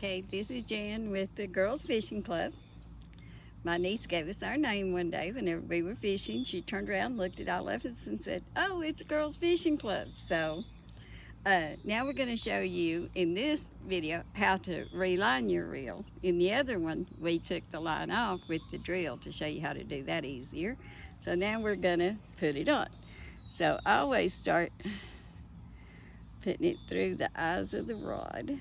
Okay, this is Jan with the Girls Fishing Club. My niece gave us our name one day whenever we were fishing. She turned around, looked at all of us and said, "Oh, it's a Girls Fishing Club." So now we're going to show you in this video how to reline your reel. In the other one, we took the line off with the drill to show you how to do that easier. So now we're going to put it on. So I always start putting it through the eyes of the rod.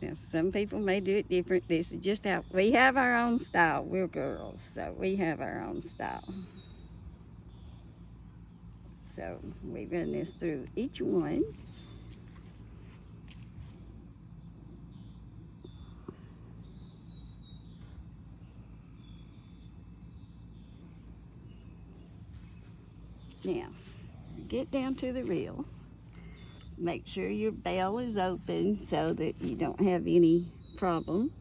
Now, some people may do it different. This is just how we have our own style. We're girls, so we have our own style. So we run this through each one. Now, get down to the reel. Make sure your bell is open so that you don't have any problem.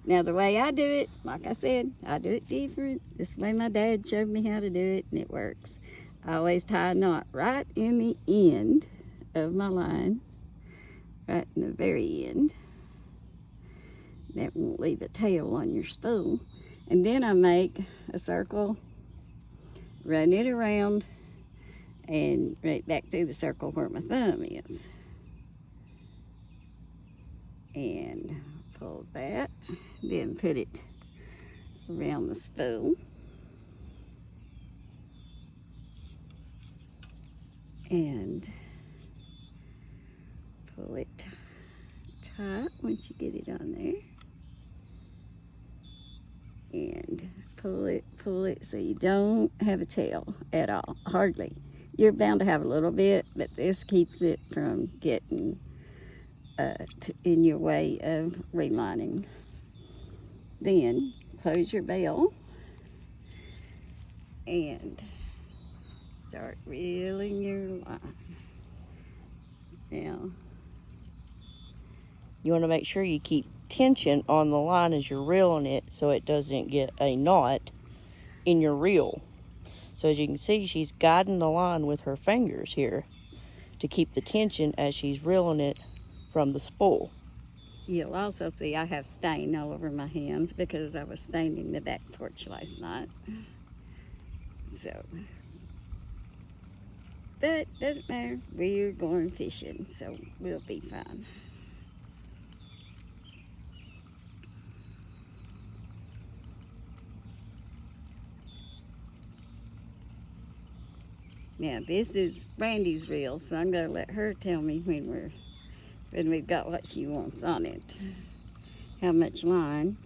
Now the way I do it, like I said, I do it different. This is the way my dad showed me how to do it, and it works. I always tie a knot right in the end of my line, right in the very end. That won't leave a tail on your spool. And then I make a circle, run it around, and right back through the circle where my thumb is. And pull that, then put it around the spool. And pull it tight once you get it on there. And pull it so you don't have a tail at all, hardly. You're bound to have a little bit, but this keeps it from getting in your way of relining. Then close your bell and start reeling your line. Now, you want to make sure you keep tension on the line as you're reeling it so it doesn't get a knot in your reel. So as you can see, she's guiding the line with her fingers here to keep the tension as she's reeling it from the spool. You'll also see I have stain all over my hands because I was staining the back porch last night. So, but doesn't matter. We're going fishing, so we'll be fine. Now this is Brandy's reel, so I'm gonna let her tell me when we've got what she wants on it. How much line.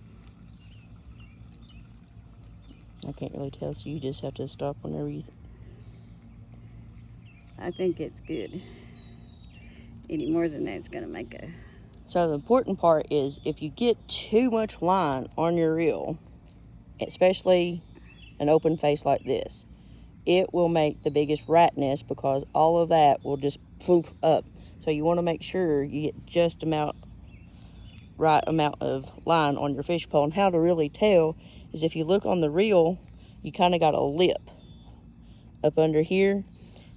I can't really tell, so you just have to stop whenever you I think it's good. Any more than that, it's gonna make a... So the important part is if you get too much line on your reel, especially an open face like this, it will make the biggest rat nest because all of that will just poof up. So you want to make sure you get just right amount of line on your fish pole. And how to really tell is if you look on the reel, you kind of got a lip up under here.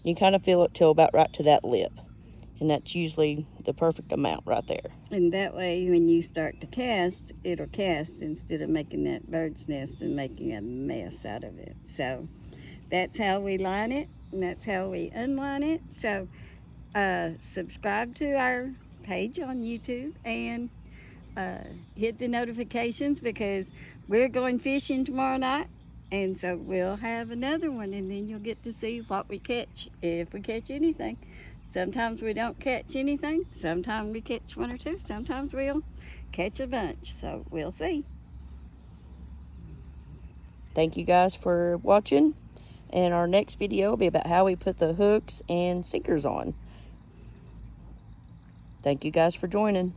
You kind of feel it till about right to that lip. And that's usually the perfect amount right there. And that way, when you start to cast, it'll cast instead of making that bird's nest and making a mess out of it. So that's how we line it, and that's how we unline it. So subscribe to our page on YouTube and hit the notifications because we're going fishing tomorrow night, and so we'll have another one, and then you'll get to see what we catch, if we catch anything. Sometimes we don't catch anything, sometimes we catch one or two, sometimes we'll catch a bunch, so we'll see. Thank you guys for watching, and our next video will be about how we put the hooks and sinkers on. Thank you guys for joining.